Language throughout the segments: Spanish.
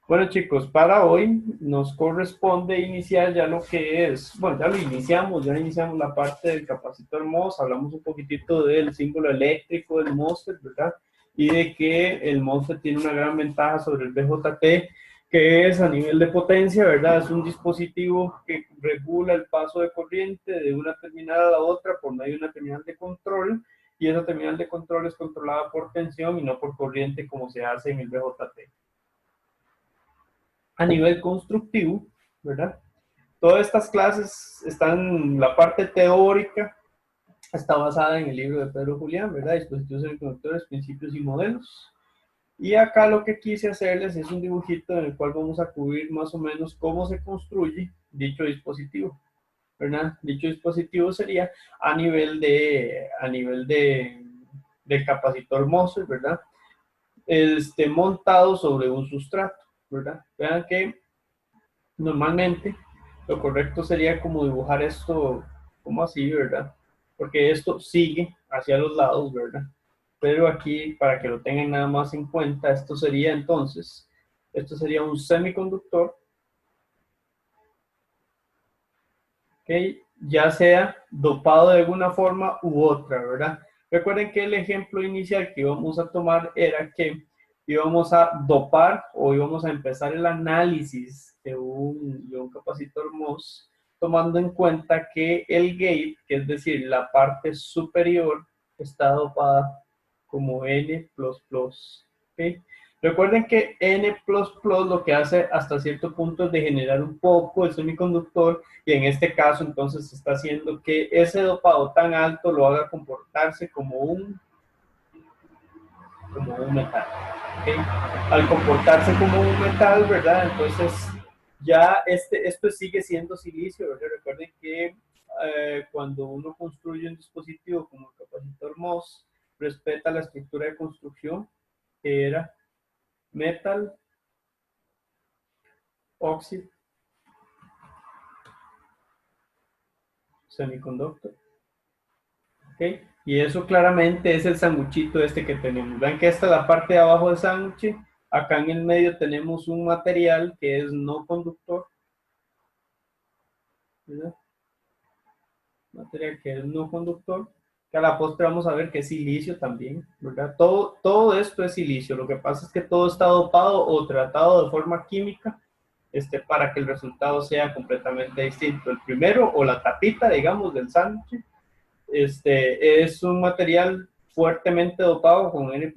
Bueno chicos, para hoy nos corresponde iniciar ya lo que es, bueno, ya iniciamos la parte del capacitor MOS, hablamos un poquitito del símbolo eléctrico del MOSFET, ¿verdad? Y de que el MOSFET tiene una gran ventaja sobre el BJT, que es a nivel de potencia, ¿verdad? Es un dispositivo que regula el paso de corriente de una terminal a la otra por medio de una terminal de control, y esa terminal de control es controlada por tensión y no por corriente como se hace en el BJT. A nivel constructivo, ¿verdad? Todas estas clases están, la parte teórica está basada en el libro de Pedro Julián, ¿verdad? Dispositivos semiconductores, principios y modelos. Y acá lo que quise hacerles es un dibujito en el cual vamos a cubrir más o menos cómo se construye dicho dispositivo, ¿verdad? Dicho dispositivo sería del capacitor MOSFET, ¿verdad? Montado sobre un sustrato, ¿verdad? Vean que normalmente lo correcto sería como dibujar esto como así, ¿verdad? Porque esto sigue hacia los lados, ¿verdad? Pero aquí, para que lo tengan nada más en cuenta, esto sería un semiconductor, ¿ok? Ya sea dopado de alguna forma u otra, ¿verdad? Recuerden que el ejemplo inicial que íbamos a tomar era que íbamos a dopar o íbamos a empezar el análisis de un capacitor MOS tomando en cuenta que el gate, que es decir, la parte superior, está dopada como N++. ¿Okay? Recuerden que N++ lo que hace hasta cierto punto es degenerar un poco el semiconductor, y en este caso entonces está haciendo que ese dopado tan alto lo haga comportarse como un metal. ¿Okay? Al comportarse como un metal, ¿verdad? Entonces ya esto sigue siendo silicio, ¿verdad? Recuerden que cuando uno construye un dispositivo como el capacitor MOS, respeta la estructura de construcción que era metal, oxide, semiconductor. ¿Okay? Y eso claramente es el sanguchito este que tenemos. Vean que esta es la parte de abajo del sándwich. Acá en el medio tenemos un material que es no conductor, ¿verdad? Material que es no conductor, que a la postre vamos a ver que es silicio también, ¿verdad? Todo esto es silicio. Lo que pasa es que todo está dopado o tratado de forma química, para que el resultado sea completamente distinto. El primero, o la tapita, digamos, del sándwich, es un material fuertemente dopado con N++,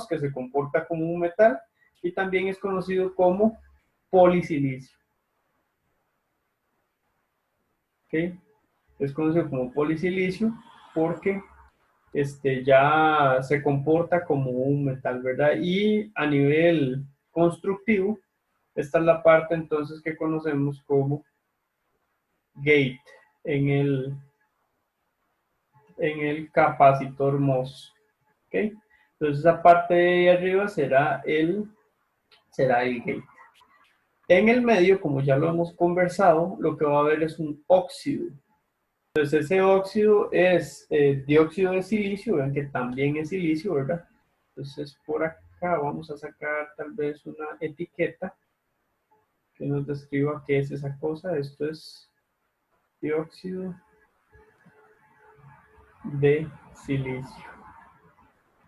que se comporta como un metal, y también es conocido como polisilicio. ¿Okay? Es conocido como polisilicio porque ya se comporta como un metal, ¿verdad? Y a nivel constructivo, esta es la parte entonces que conocemos como gate en el, en el capacitor MOS. ¿Okay? Entonces esa parte de arriba será el gate. En el medio, como ya lo hemos conversado, lo que va a haber es un óxido. Entonces ese óxido es dióxido de silicio, ven que también es silicio, ¿verdad? Entonces por acá vamos a sacar tal vez una etiqueta que nos describa qué es esa cosa. Esto es dióxido de silicio.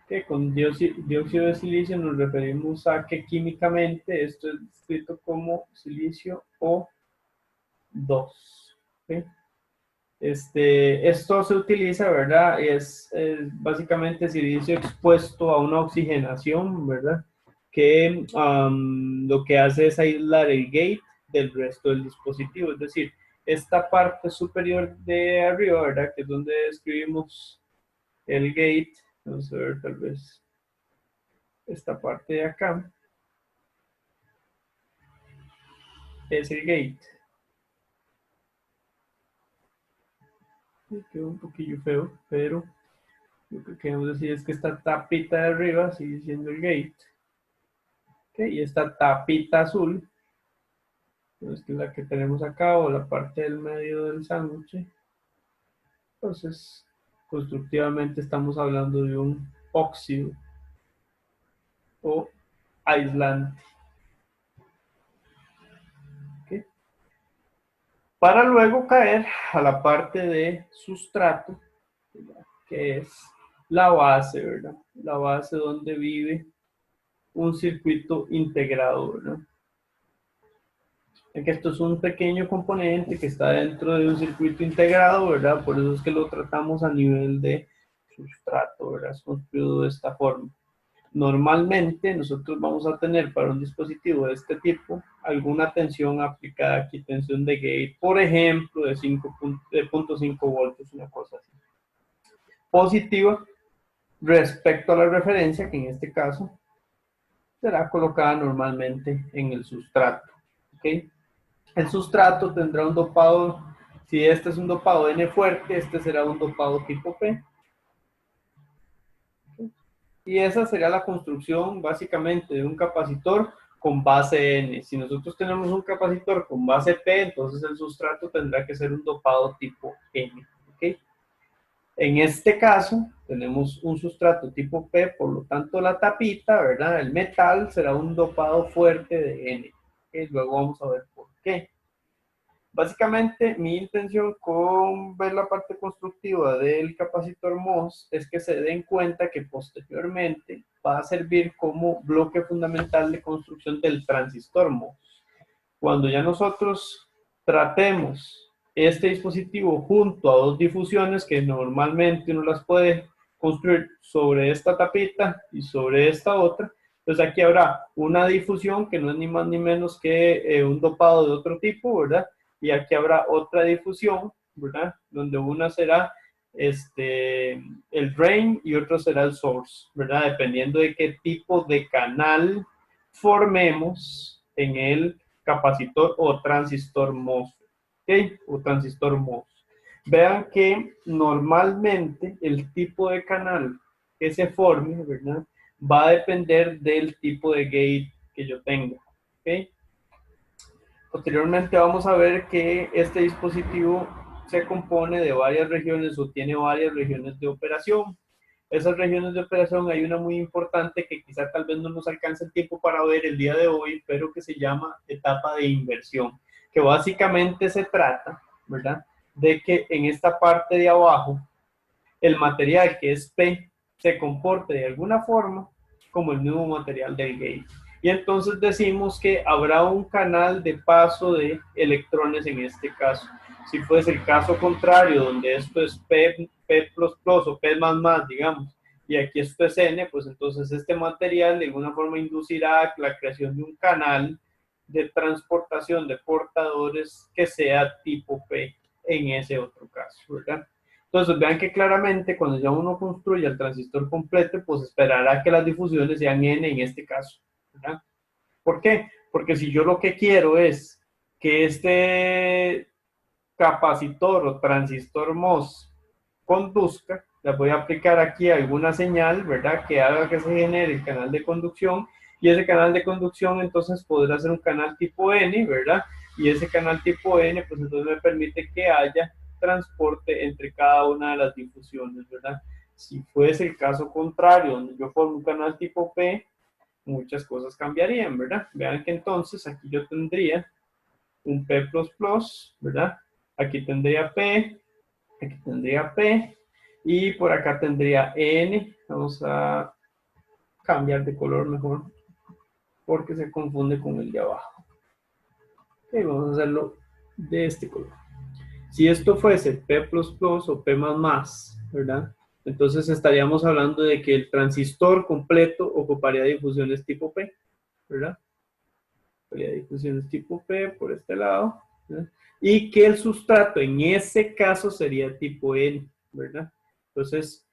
Que con dióxido de silicio nos referimos a que químicamente esto es descrito como silicio O2. ¿Okay? Esto se utiliza, ¿verdad? Es básicamente silicio expuesto a una oxigenación, ¿verdad? Que lo que hace es aislar el gate del resto del dispositivo. Es decir, esta parte superior de arriba, ¿verdad? Que es donde escribimos el gate. Vamos a ver tal vez esta parte de acá. Es el gate. Quedó un poquillo feo, pero lo que queremos decir es que esta tapita de arriba sigue siendo el gate. Okay, y esta tapita azul, pues, que es la que tenemos acá, o la parte del medio del sándwich. Entonces, constructivamente estamos hablando de un óxido o aislante. para luego caer a la parte de sustrato, que es la base, ¿verdad? La base donde vive un circuito integrado, ¿verdad? Que esto es un pequeño componente que está dentro de un circuito integrado, ¿verdad? Por eso es que lo tratamos a nivel de sustrato, ¿verdad? Es construido de esta forma. Normalmente nosotros vamos a tener para un dispositivo de este tipo alguna tensión aplicada aquí, tensión de gate, por ejemplo, de 0.5 voltios, una cosa así. Positiva respecto a la referencia, que en este caso será colocada normalmente en el sustrato. ¿Okay? El sustrato tendrá un dopado, si este es un dopado N fuerte, este será un dopado tipo P. Y esa sería la construcción básicamente de un capacitor con base N. Si nosotros tenemos un capacitor con base P, entonces el sustrato tendrá que ser un dopado tipo N. ¿Okay? En este caso, tenemos un sustrato tipo P, por lo tanto la tapita, ¿verdad? El metal será un dopado fuerte de N. ¿Okay? Luego vamos a ver por qué. Básicamente, mi intención con ver la parte constructiva del capacitor MOS es que se den cuenta que posteriormente va a servir como bloque fundamental de construcción del transistor MOS. Cuando ya nosotros tratemos este dispositivo junto a dos difusiones que normalmente uno las puede construir sobre esta tapita y sobre esta otra, entonces aquí habrá una difusión que no es ni más ni menos que un dopado de otro tipo, ¿verdad? Y aquí habrá otra difusión, ¿verdad? Donde una será el drain y otro será el source, ¿verdad? Dependiendo de qué tipo de canal formemos en el capacitor o transistor MOS, ¿ok? O transistor MOS. Vean que normalmente el tipo de canal que se forme, ¿verdad? Va a depender del tipo de gate que yo tenga, ¿ok? Posteriormente vamos a ver que este dispositivo se compone de varias regiones o tiene varias regiones de operación. Esas regiones de operación hay una muy importante que quizá tal vez no nos alcance el tiempo para ver el día de hoy, pero que se llama etapa de inversión, que básicamente se trata, ¿verdad? De que en esta parte de abajo el material que es P se comporte de alguna forma como el nuevo material del gate. Y entonces decimos que habrá un canal de paso de electrones en este caso. Si fuese el caso contrario, donde esto es P++ o P++, digamos, y aquí esto es N, pues entonces este material de alguna forma inducirá la creación de un canal de transportación de portadores que sea tipo P en ese otro caso, ¿verdad? Entonces, vean que claramente cuando ya uno construye el transistor completo, pues esperará que las difusiones sean N en este caso, ¿verdad? ¿Por qué? Porque si yo lo que quiero es que este capacitor o transistor MOS conduzca, le voy a aplicar aquí alguna señal, ¿verdad? Que haga que se genere el canal de conducción, y ese canal de conducción entonces podrá ser un canal tipo N, ¿verdad? Y ese canal tipo N, pues entonces me permite que haya transporte entre cada una de las difusiones, ¿verdad? Si fuese el caso contrario, donde yo formo un canal tipo P, muchas cosas cambiarían, ¿verdad? Vean que entonces aquí yo tendría un P++, ¿verdad? Aquí tendría P, aquí tendría P, y por acá tendría N. Vamos a cambiar de color mejor, porque se confunde con el de abajo. Ok, vamos a hacerlo de este color. Si esto fuese P++ o P++, ¿verdad? Entonces estaríamos hablando de que el transistor completo ocuparía difusiones tipo P, ¿verdad? Ocuparía difusiones tipo P por este lado, ¿verdad? Y que el sustrato en ese caso sería tipo N, ¿verdad? Entonces,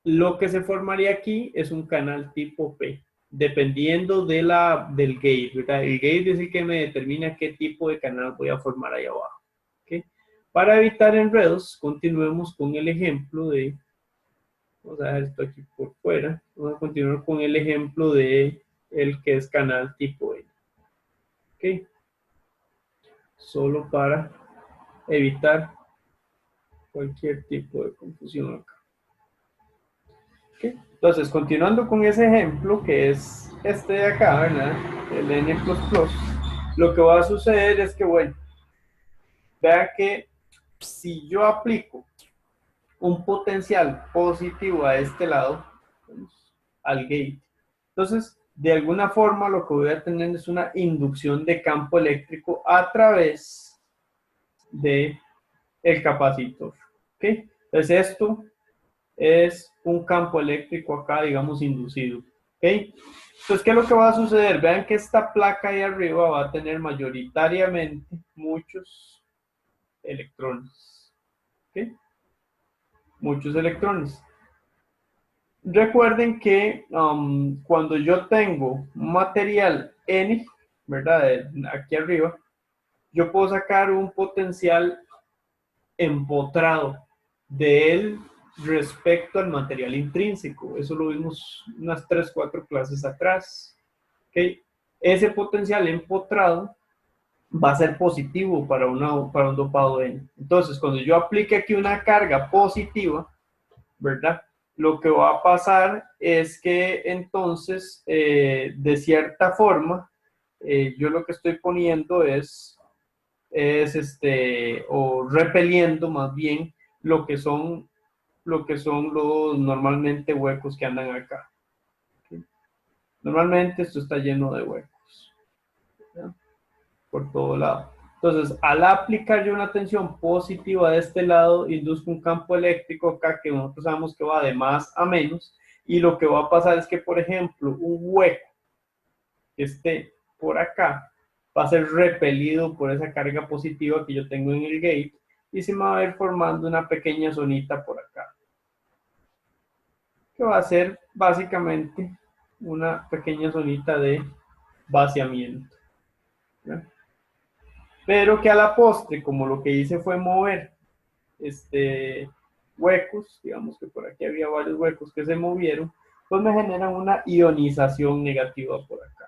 lo que se formaría aquí es un canal tipo P, dependiendo del gate, ¿verdad? El gate es el que me determina qué tipo de canal voy a formar ahí abajo. ¿Okay? Para evitar enredos, continuemos con el ejemplo de, vamos a dejar esto aquí por fuera, vamos a continuar con el ejemplo de el que es canal tipo N. ¿Okay? Solo para evitar cualquier tipo de confusión acá. ¿Okay? Entonces, continuando con ese ejemplo, que es este de acá, ¿verdad? El N++, lo que va a suceder es que, bueno, vea que si yo aplico un potencial positivo a este lado, al gate, entonces de alguna forma lo que voy a tener es una inducción de campo eléctrico a través de el capacitor. ¿Okay? Entonces esto es un campo eléctrico acá, digamos, inducido. ¿Okay? Entonces, ¿qué es lo que va a suceder? Vean que esta placa ahí arriba va a tener mayoritariamente muchos electrones. ¿Okay? Muchos electrones. Recuerden que cuando yo tengo material N, ¿verdad? Aquí arriba, yo puedo sacar un potencial empotrado de él respecto al material intrínseco. Eso lo vimos unas 3, 4 clases atrás. ¿Okay? Ese potencial empotrado va a ser positivo para un dopado N. Entonces, cuando yo aplique aquí una carga positiva, ¿verdad? Lo que va a pasar es que entonces, de cierta forma, yo lo que estoy poniendo es o repeliendo más bien lo que son, los normalmente huecos que andan acá. ¿Okay? Normalmente esto está lleno de huecos, ¿verdad? Por todo lado. Entonces, al aplicar yo una tensión positiva de este lado, induzco un campo eléctrico acá que nosotros sabemos que va de más a menos, y lo que va a pasar es que, por ejemplo, un hueco que esté por acá va a ser repelido por esa carga positiva que yo tengo en el gate, y se me va a ir formando una pequeña zonita por acá, que va a ser básicamente una pequeña zonita de vaciamiento, ¿verdad? Pero que a la postre, como lo que hice fue mover huecos, digamos que por aquí había varios huecos que se movieron, pues me generan una ionización negativa por acá.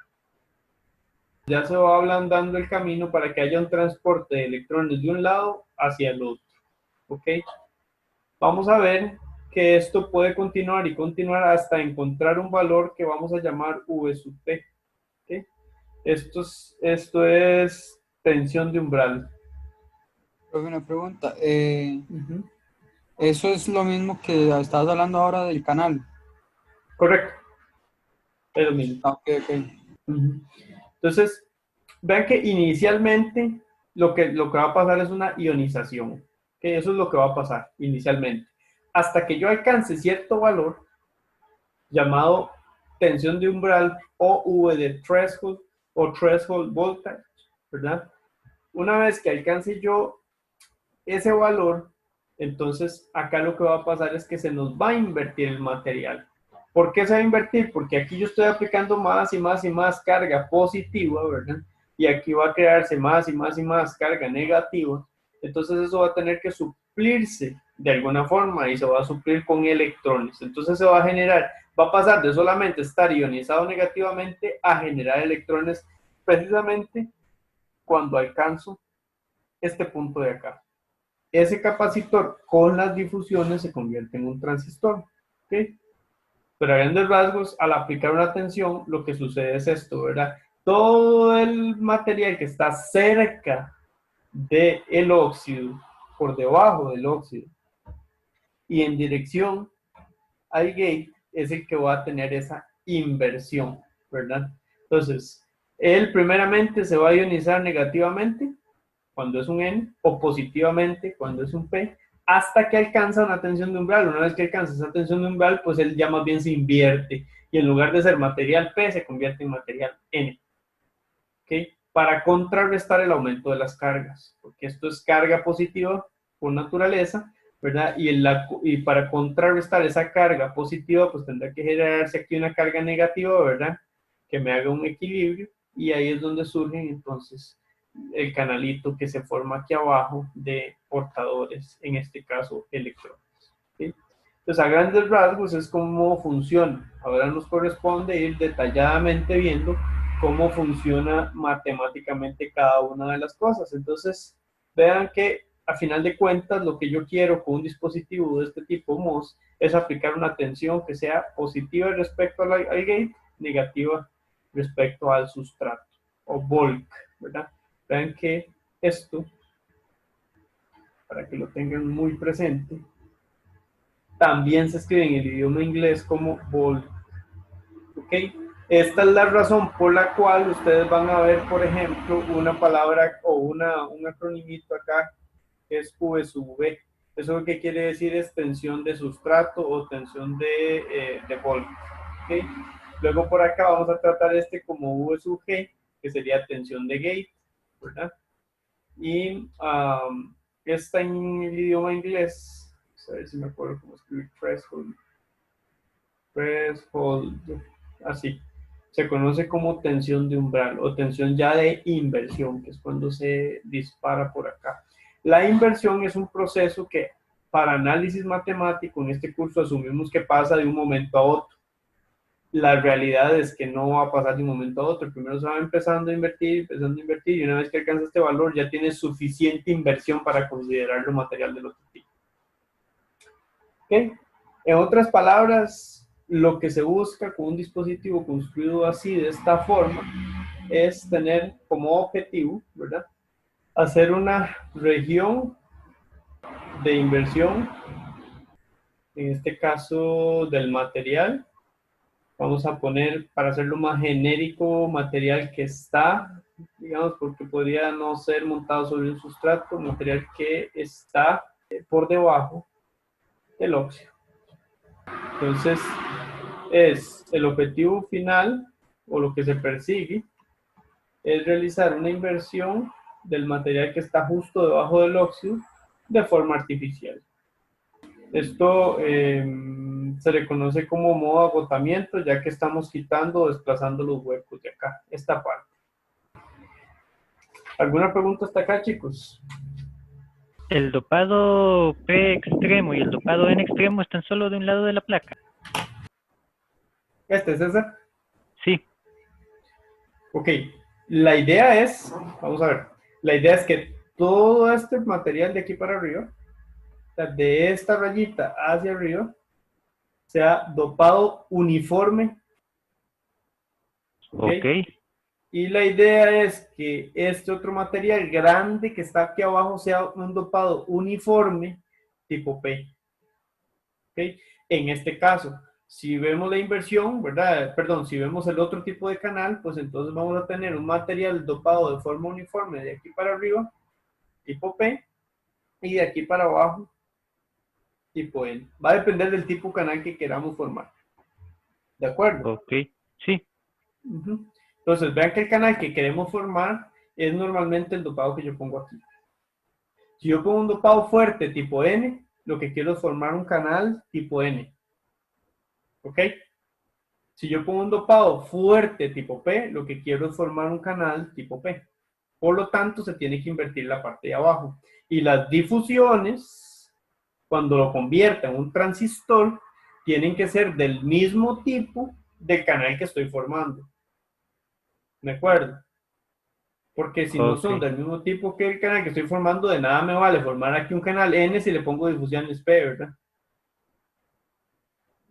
Ya se va ablandando el camino para que haya un transporte de electrones de un lado hacia el otro. ¿Ok? Vamos a ver que esto puede continuar y continuar hasta encontrar un valor que vamos a llamar V sub P. ¿Ok? Esto es tensión de umbral. Una pregunta. Uh-huh. Eso es lo mismo que estabas hablando ahora del canal. Correcto. Es lo mismo. Ah, ok, ok. Uh-huh. Entonces, vean que inicialmente lo que va a pasar es una ionización. ¿Okay? Eso es lo que va a pasar inicialmente. Hasta que yo alcance cierto valor llamado tensión de umbral o V de threshold o threshold voltage, ¿verdad? Una vez que alcance yo ese valor, entonces acá lo que va a pasar es que se nos va a invertir el material. ¿Por qué se va a invertir? Porque aquí yo estoy aplicando más y más y más carga positiva, ¿verdad? Y aquí va a crearse más y más y más carga negativa. Entonces eso va a tener que suplirse de alguna forma y se va a suplir con electrones. Entonces se va a generar, va a pasar de solamente estar ionizado negativamente a generar electrones precisamente cuando alcanzo este punto de acá. Ese capacitor con las difusiones se convierte en un transistor. ¿Okay? Pero a grandes rasgos, al aplicar una tensión, lo que sucede es esto, ¿verdad? Todo el material que está cerca del óxido, por debajo del óxido, y en dirección al gate, es el que va a tener esa inversión, ¿verdad? Entonces, él primeramente se va a ionizar negativamente cuando es un N, o positivamente cuando es un P, hasta que alcanza una tensión de umbral. Una vez que alcanza esa tensión de umbral, pues él ya más bien se invierte, y en lugar de ser material P, se convierte en material N. ¿Okay? Para contrarrestar el aumento de las cargas, porque esto es carga positiva por naturaleza, ¿verdad? Y para contrarrestar esa carga positiva, pues tendrá que generarse aquí una carga negativa, ¿verdad? Que me haga un equilibrio, y ahí es donde surgen entonces el canalito que se forma aquí abajo de portadores, en este caso electrones. ¿Sí? Entonces, a grandes rasgos es cómo funciona. Ahora nos corresponde ir detalladamente viendo cómo funciona matemáticamente cada una de las cosas. Entonces, vean que a final de cuentas lo que yo quiero con un dispositivo de este tipo MOS es aplicar una tensión que sea positiva respecto al gate, negativa respecto al sustrato o bulk, ¿verdad? Vean que esto para que lo tengan muy presente. También se escribe en el idioma inglés como volt. ¿Ok? Esta es la razón por la cual ustedes van a ver, por ejemplo, una palabra o un acronimito acá que es V sub V. Eso lo que quiere decir es tensión de sustrato o tensión de volt. ¿Okay? Luego por acá vamos a tratar este como V sub G, que sería tensión de gate, ¿verdad? Y esta en el idioma inglés, a ver si me acuerdo cómo escribir threshold. Threshold, así. Se conoce como tensión de umbral o tensión ya de inversión, que es cuando se dispara por acá. La inversión es un proceso que para análisis matemático en este curso asumimos que pasa de un momento a otro. La realidad es que no va a pasar de un momento a otro. Primero se va empezando a invertir, y una vez que alcanza este valor ya tiene suficiente inversión para considerarlo material del otro tipo. ¿Okay? En otras palabras, lo que se busca con un dispositivo construido así, de esta forma, es tener como objetivo, ¿verdad? Hacer una región de inversión, en este caso del material. Vamos a poner, para hacerlo más genérico, material que está, digamos, porque podría no ser montado sobre un sustrato, material que está por debajo del óxido. Entonces, es el objetivo final, o lo que se persigue, es realizar una inversión del material que está justo debajo del óxido de forma artificial. Esto se le conoce como modo agotamiento, ya que estamos quitando o desplazando los huecos de acá, esta parte. ¿Alguna pregunta hasta acá, chicos? El dopado P extremo y el dopado N extremo están solo de un lado de la placa. ¿Este es César? Sí. Ok, la idea es, vamos a ver, la idea es que todo este material de aquí para arriba, de esta rayita hacia arriba, sea dopado uniforme. Ok. Y la idea es que este otro material grande que está aquí abajo sea un dopado uniforme tipo P. ¿Okay? En este caso, si vemos la inversión, ¿verdad? Perdón, si vemos el otro tipo de canal, pues entonces vamos a tener un material dopado de forma uniforme de aquí para arriba, tipo P, y de aquí para abajo, tipo N. Va a depender del tipo de canal que queramos formar. ¿De acuerdo? Ok. Sí. Entonces, vean que el canal que queremos formar es normalmente el dopado que yo pongo aquí. Si yo pongo un dopado fuerte tipo N, lo que quiero es formar un canal tipo N. ¿Ok? Si yo pongo un dopado fuerte tipo P, lo que quiero es formar un canal tipo P. Por lo tanto, se tiene que invertir la parte de abajo. Y las difusiones, cuando lo convierta en un transistor, tienen que ser del mismo tipo del canal que estoy formando. ¿De acuerdo? Porque si no son Ok. del mismo tipo que el canal que estoy formando, de nada me vale formar aquí un canal N si le pongo difusiones P, ¿verdad?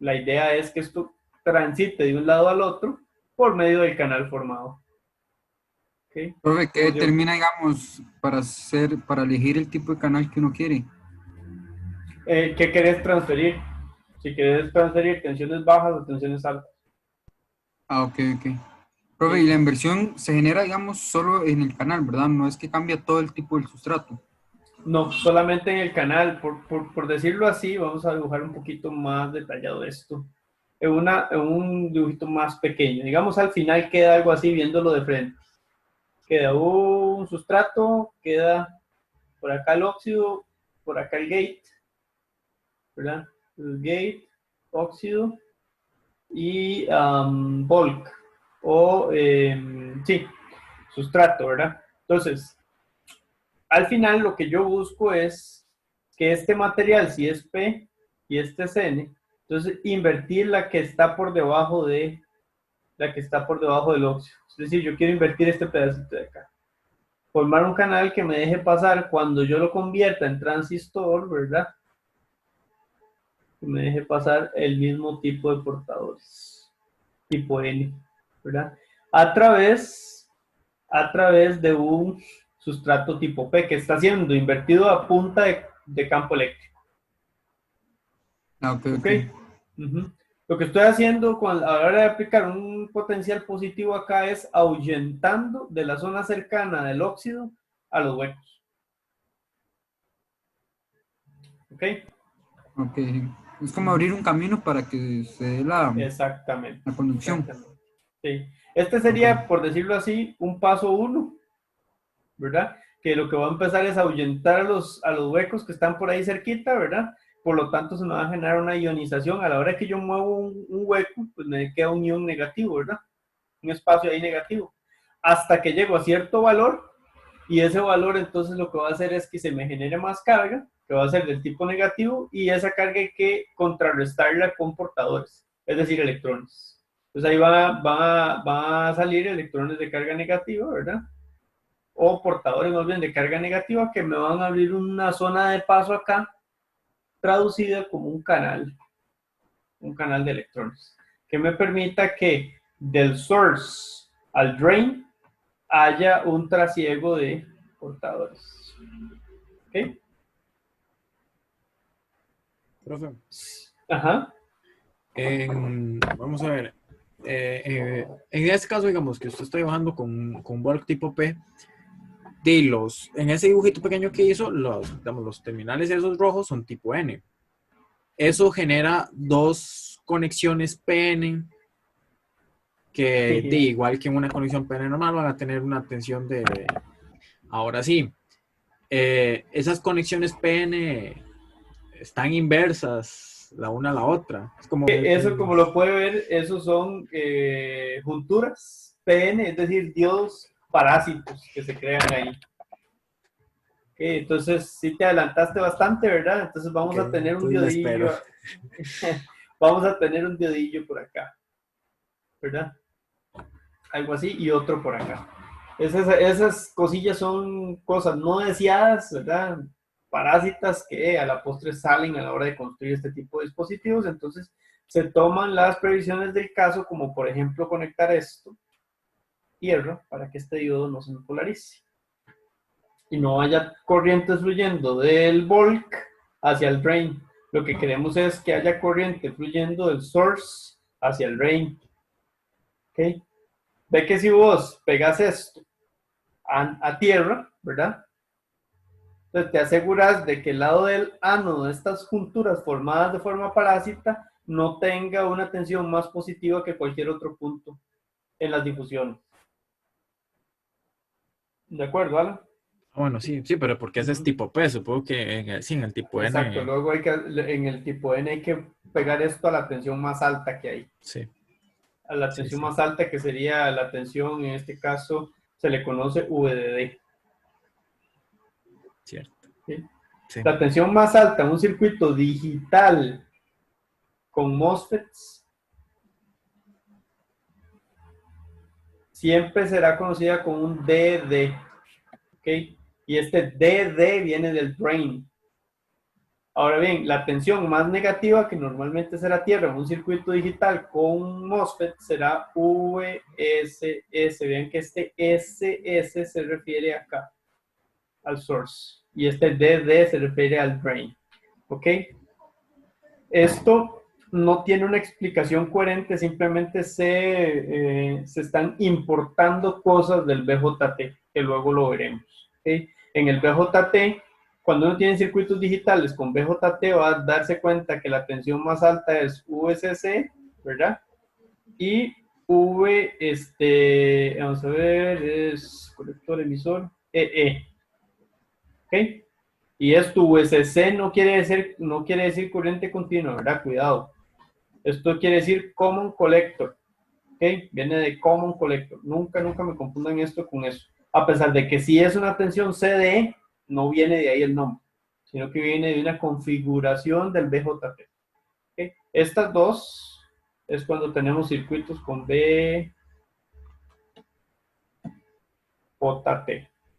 La idea es que esto transite de un lado al otro por medio del canal formado. ¿Okay? Profe, ¿qué determina, digamos, para elegir el tipo de canal que uno quiere? ¿Qué querés transferir? Si querés transferir tensiones bajas o tensiones altas. Ah, ok, ok. Profe, y ¿Sí? la inversión se genera, digamos, solo en el canal, ¿verdad? No es que cambia todo el tipo del sustrato. No, solamente en el canal. Por decirlo así, vamos a dibujar un poquito más detallado esto. En un dibujito más pequeño. Digamos, al final queda algo así viéndolo de frente. Queda un sustrato, queda por acá el óxido, por acá el gate, ¿verdad? El gate, óxido y bulk, o sí, sustrato, ¿verdad? Entonces, al final lo que yo busco es que este material, si es P y este es N, entonces invertir la que está por debajo del óxido. Es decir, yo quiero invertir este pedacito de acá. Formar un canal que me deje pasar cuando yo lo convierta en transistor, ¿verdad? Que me deje pasar el mismo tipo de portadores, tipo N, ¿verdad? A través de un sustrato tipo P, que está siendo invertido a punta de campo eléctrico. Ah, ok, ¿Ok? ok. Ujú. Lo que estoy haciendo a la hora de aplicar un potencial positivo acá es ahuyentando de la zona cercana del óxido a los huecos. ¿Ok? Ok. Es como abrir un camino para que se dé la Exactamente. conducción. Exactamente. Sí. Este Ok. sería, por decirlo así, un paso 1, ¿verdad? Que lo que va a empezar es ahuyentar a los huecos que están por ahí cerquita, ¿verdad? Por lo tanto, se me va a generar una ionización. A la hora que yo muevo un hueco, pues me queda un ion negativo, ¿verdad? Un espacio ahí negativo. Hasta que llego a cierto valor, y ese valor entonces lo que va a hacer es que se me genere más carga, que va a ser del tipo negativo, y esa carga hay que contrarrestarla con portadores, es decir, electrones. Entonces ahí va a salir electrones de carga negativa, ¿verdad? O portadores más bien de carga negativa que me van a abrir una zona de paso acá, traducida como un canal de electrones, que me permita que del source al drain haya un trasiego de portadores. ¿Ok? Profe, Ajá. vamos a ver. En este caso, digamos que usted está trabajando con bulk tipo P, en ese dibujito pequeño que hizo, digamos, los terminales esos rojos son tipo N. Eso genera dos conexiones PN que, igual que en una conexión PN normal, van a tener una tensión de... Ahora sí, esas conexiones PN están inversas la una a la otra. Es como Eso, como lo puede ver, esos son junturas PN, es decir, diodos parásitos que se crean ahí. Okay, entonces, sí te adelantaste bastante, ¿verdad? Entonces vamos a tener un entonces me espero. diodillo. Vamos a tener un diodillo por acá, ¿verdad? Algo así, y otro por acá. Esas cosillas son cosas no deseadas, ¿verdad? Parásitas que a la postre salen a la hora de construir este tipo de dispositivos. Entonces, se toman las previsiones del caso, como por ejemplo conectar esto, tierra, para que este diodo no se me polarice. Y no haya corriente fluyendo del bulk hacia el drain. Lo que queremos es que haya corriente fluyendo del source hacia el drain. ¿Ok? Ve que si vos pegas esto a tierra, ¿verdad? Entonces te aseguras de que el lado del ánodo de estas junturas formadas de forma parásita no tenga una tensión más positiva que cualquier otro punto en las difusiones. ¿De acuerdo, Alan? Bueno, sí, sí, pero porque ese es tipo P, supongo que sí, en el tipo Exacto, N. luego en el tipo N hay que pegar esto a la tensión más alta que hay. Sí, A la sí, tensión sí, más alta, que sería la tensión, en este caso se le conoce VDD. cierto. ¿Sí? Sí. La tensión más alta en un circuito digital con MOSFETs siempre será conocida como un DD, ¿ok? Y este DD viene del drain. Ahora bien, la tensión más negativa, que normalmente será tierra en un circuito digital con MOSFET, será VSS. Vean que este SS se refiere acá, al source, y este DD se refiere al drain, ¿ok? Esto no tiene una explicación coherente, simplemente se están importando cosas del BJT, que luego lo veremos. ¿Okay? En el BJT, cuando uno tiene circuitos digitales con BJT, va a darse cuenta que la tensión más alta es VCC, ¿verdad? Y vamos a ver, es colector emisor, EE. ¿Ok? Y esto VCC no quiere decir corriente continua, ¿verdad? Cuidado. Esto quiere decir Common Collector. ¿Ok? Viene de Common Collector. Nunca me confundan esto con eso. A pesar de que si es una tensión CDE, no viene de ahí el nombre, sino que viene de una configuración del BJT. ¿Ok? Estas dos es cuando tenemos circuitos con BJT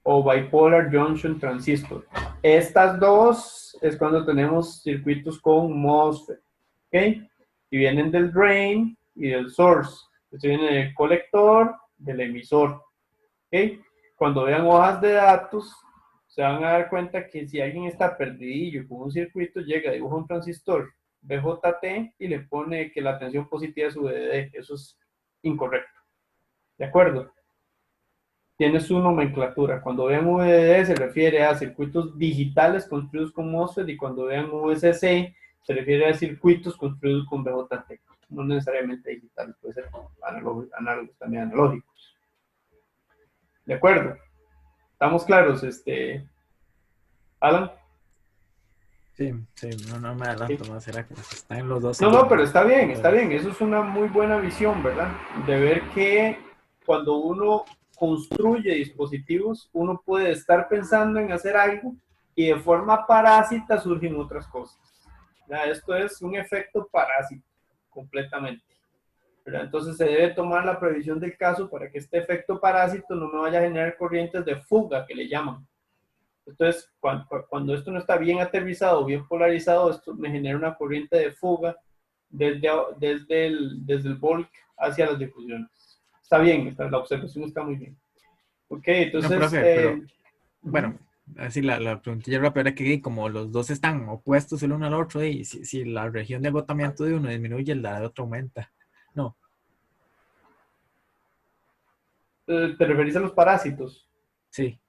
o Bipolar Junction Transistor. Estas dos es cuando tenemos circuitos con MOSFET. ¿Ok? Y vienen del drain y del source. Esto viene del colector, del emisor. ¿Ok? cuando vean hojas de datos, se van a dar cuenta que si alguien está perdidillo con un circuito, llega, dibuja un transistor BJT y le pone que la tensión positiva es VDD. Eso es incorrecto. ¿De acuerdo? Tiene su nomenclatura. Cuando vean VDD se refiere a circuitos digitales construidos con MOSFET, y cuando vean VCC se refiere a circuitos construidos con BJT. No necesariamente digitales, puede ser análogos, también analógicos. ¿De acuerdo? ¿Estamos claros, Alan? Sí, sí, no me adelanto más, será que están en los dos. No, pero está bien, está bien. Eso es una muy buena visión, ¿verdad? De ver que cuando uno construye dispositivos, uno puede estar pensando en hacer algo y de forma parásita surgen otras cosas. ¿Verdad? Esto es un efecto parásito, completamente. ¿Verdad? Entonces se debe tomar la previsión del caso para que este efecto parásito no me vaya a generar corrientes de fuga, que le llaman. Entonces, cuando esto no está bien aterrizado, bien polarizado, esto me genera una corriente de fuga desde el bulk hacia las difusiones. Está bien, la observación está muy bien. Ok, entonces... No, profe, pero, bueno, así la preguntilla rápida era que como los dos están opuestos el uno al otro, y si la región de agotamiento de uno disminuye, la de otro aumenta. No. ¿Te referís a los parásitos? Sí.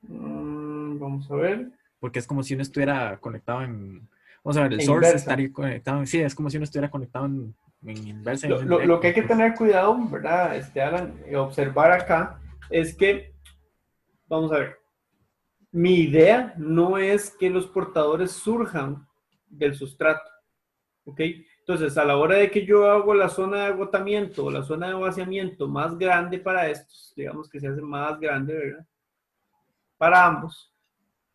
Vamos a ver. Porque es como si uno estuviera conectado en... Vamos a ver, el En source inversa. estaría conectado... Sí, es como si uno estuviera conectado en inversa. Lo que hay que tener cuidado, ¿verdad, Alan? Observar acá es que, vamos a ver, mi idea no es que los portadores surjan del sustrato, ¿ok? Entonces, a la hora de que yo hago la zona de agotamiento o la zona de vaciamiento más grande para estos, digamos que se hace más grande, ¿verdad? Para ambos,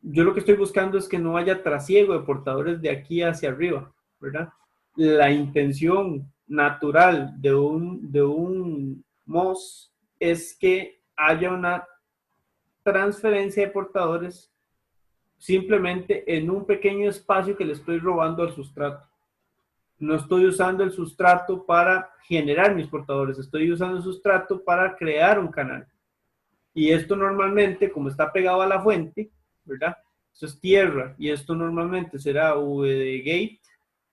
yo lo que estoy buscando es que no haya trasiego de portadores de aquí hacia arriba, ¿verdad? La intención natural de un MOS es que haya una transferencia de portadores simplemente en un pequeño espacio que le estoy robando al sustrato. No estoy usando el sustrato para generar mis portadores, estoy usando el sustrato para crear un canal. Y esto normalmente, como está pegado a la fuente, ¿verdad? Esto es tierra, y esto normalmente será VD gate,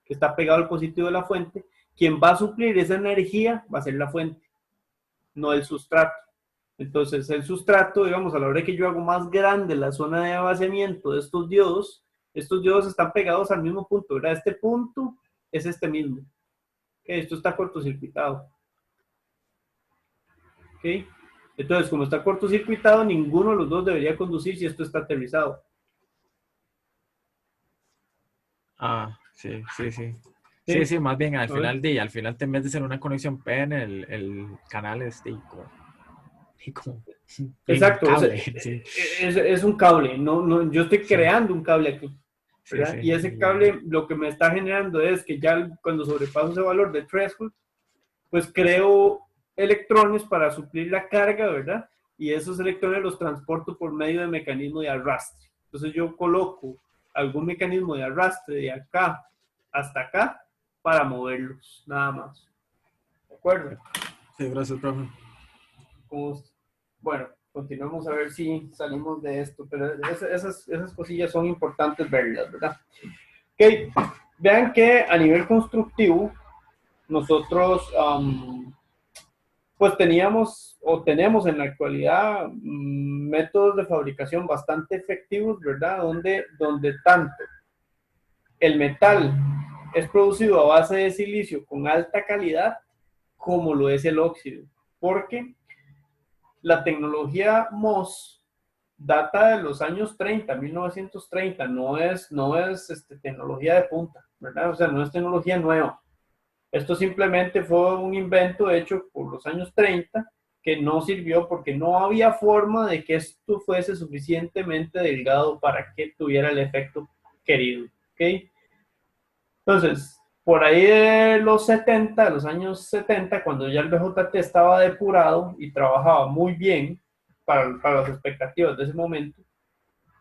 que está pegado al positivo de la fuente. Quien va a suplir esa energía va a ser la fuente, no el sustrato. Entonces, el sustrato, digamos, a la hora que yo hago más grande la zona de vaciamiento de estos diodos están pegados al mismo punto, ¿verdad? Este punto es este mismo. ¿Okay? Esto está cortocircuitado. ¿Ok? Entonces, como está cortocircuitado, ninguno de los dos debería conducir si esto está aterrizado. Ah, sí. Sí, más bien al final en vez de ser una conexión P en el canal como Exacto, cable. sí. Es un cable, yo estoy creando un cable aquí, ¿verdad? Sí. Y ese cable lo que me está generando es que ya cuando sobrepaso ese valor de threshold, pues creo electrones para suplir la carga, ¿verdad? Y esos electrones los transporto por medio de mecanismo de arrastre. Entonces yo coloco algún mecanismo de arrastre de acá hasta acá para moverlos, nada más. ¿De acuerdo? Sí, gracias, profe. Bueno, continuamos a ver si salimos de esto, pero esas cosillas son importantes verlas, ¿verdad? Ok, vean que a nivel constructivo, nosotros pues teníamos o tenemos en la actualidad métodos de fabricación bastante efectivos, ¿verdad? Donde tanto el metal es producido a base de silicio con alta calidad como lo es el óxido, porque la tecnología MOS data de los años 30, 1930, no es tecnología de punta, ¿verdad? O sea, no es tecnología nueva. Esto simplemente fue un invento hecho por los años 30 que no sirvió porque no había forma de que esto fuese suficientemente delgado para que tuviera el efecto querido, ¿ok? Entonces, por ahí de los años 70, cuando ya el BJT estaba depurado y trabajaba muy bien para las expectativas de ese momento,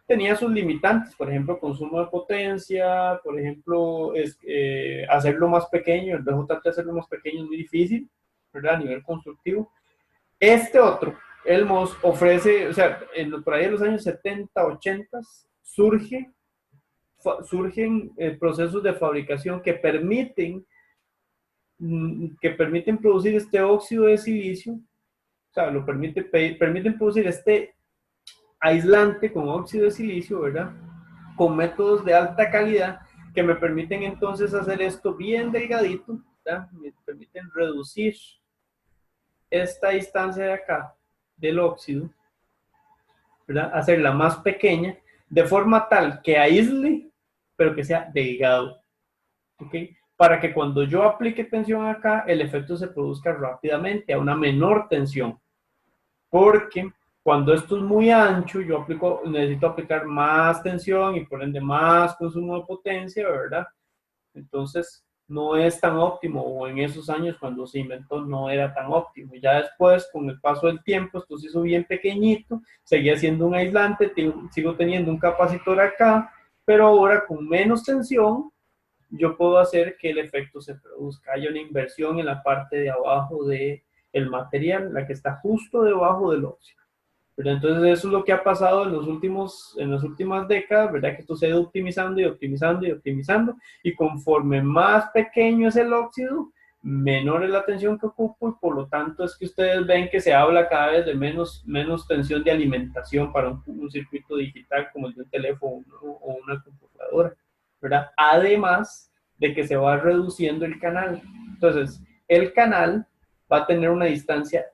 tenía sus limitantes, por ejemplo, consumo de potencia, por ejemplo, hacerlo más pequeño, el BJT hacerlo más pequeño es muy difícil, ¿verdad? A nivel constructivo. Este otro, Elmos, ofrece, o sea, por ahí en los años 70, 80, surgen procesos de fabricación que permiten producir este óxido de silicio, o sea, permiten producir este aislante con óxido de silicio, ¿verdad? Con métodos de alta calidad que me permiten entonces hacer esto bien delgadito, ¿verdad? Me permiten reducir esta distancia de acá del óxido, ¿verdad? Hacerla más pequeña, de forma tal que aísle, pero que sea delgado, ¿ok? Para que cuando yo aplique tensión acá, el efecto se produzca rápidamente, a una menor tensión. Porque cuando esto es muy ancho, necesito aplicar más tensión y por ende más consumo de potencia, ¿verdad? Entonces, no es tan óptimo, o en esos años cuando se inventó no era tan óptimo. Ya después, con el paso del tiempo, esto se hizo bien pequeñito, seguía siendo un aislante, sigo teniendo un capacitor acá, pero ahora con menos tensión, yo puedo hacer que el efecto se produzca. Hay una inversión en la parte de abajo del material, la que está justo debajo del óxido. Pero entonces eso es lo que ha pasado en las últimas décadas, ¿verdad? Que esto se ha ido optimizando y optimizando y optimizando, y conforme más pequeño es el óxido, menor es la tensión que ocupo, y por lo tanto es que ustedes ven que se habla cada vez de menos tensión de alimentación para un circuito digital como el de un teléfono o una computadora, ¿verdad? Además de que se va reduciendo el canal. Entonces, el canal va a tener una distancia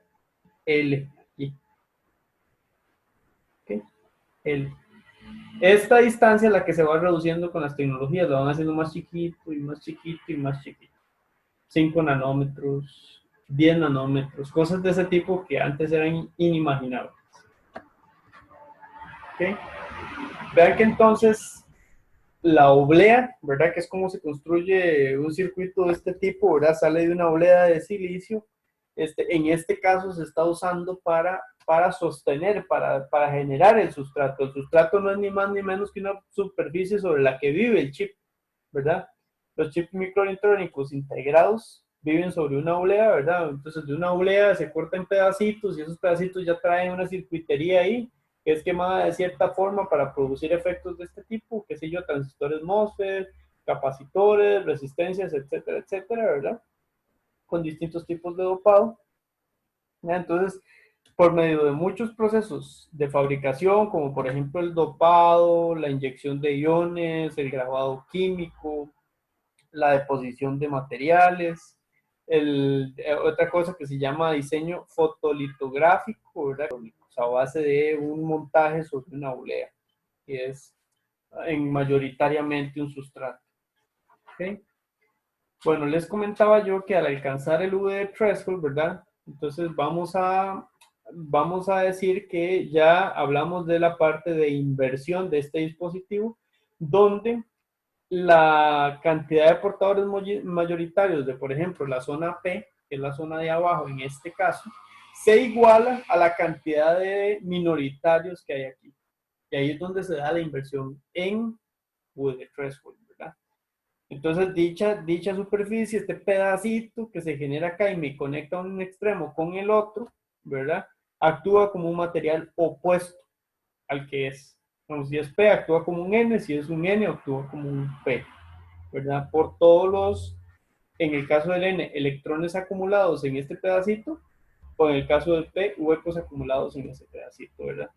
L aquí. ¿Okay? L. Esta distancia es la que se va reduciendo con las tecnologías, lo van haciendo más chiquito y más chiquito y más chiquito. 5 nanómetros, 10 nanómetros, cosas de ese tipo que antes eran inimaginables. ¿Okay? Vean que entonces la oblea, ¿verdad? Que es como se construye un circuito de este tipo, ¿verdad? Sale de una oblea de silicio. En este caso se está usando para sostener, para generar el sustrato. El sustrato no es ni más ni menos que una superficie sobre la que vive el chip, ¿verdad? Los chips microelectrónicos integrados viven sobre una oblea, ¿verdad? Entonces de una oblea se corta en pedacitos y esos pedacitos ya traen una circuitería ahí que es quemada de cierta forma para producir efectos de este tipo, qué sé yo, transistores MOSFET, capacitores, resistencias, etcétera, etcétera, ¿verdad? Con distintos tipos de dopado. Entonces, por medio de muchos procesos de fabricación, como por ejemplo el dopado, la inyección de iones, el grabado químico, la deposición de materiales, otra cosa que se llama diseño fotolitográfico, ¿verdad? A base de un montaje sobre una oblea, que es mayoritariamente un sustrato. ¿Okay? Bueno, les comentaba yo que al alcanzar el V threshold, ¿verdad? Entonces vamos a decir que ya hablamos de la parte de inversión de este dispositivo, donde la cantidad de portadores mayoritarios de, por ejemplo, la zona P, que es la zona de abajo en este caso, se iguala a la cantidad de minoritarios que hay aquí. Y ahí es donde se da la inversión en V threshold, ¿verdad? Entonces, dicha superficie, este pedacito que se genera acá y me conecta un extremo con el otro, ¿verdad? Actúa como un material opuesto al que es. Bueno, si es P, actúa como un N, si es un N, actúa como un P, ¿verdad? Por todos los, en el caso del N, electrones acumulados en este pedacito, o en el caso del P, huecos acumulados en ese pedacito, ¿verdad?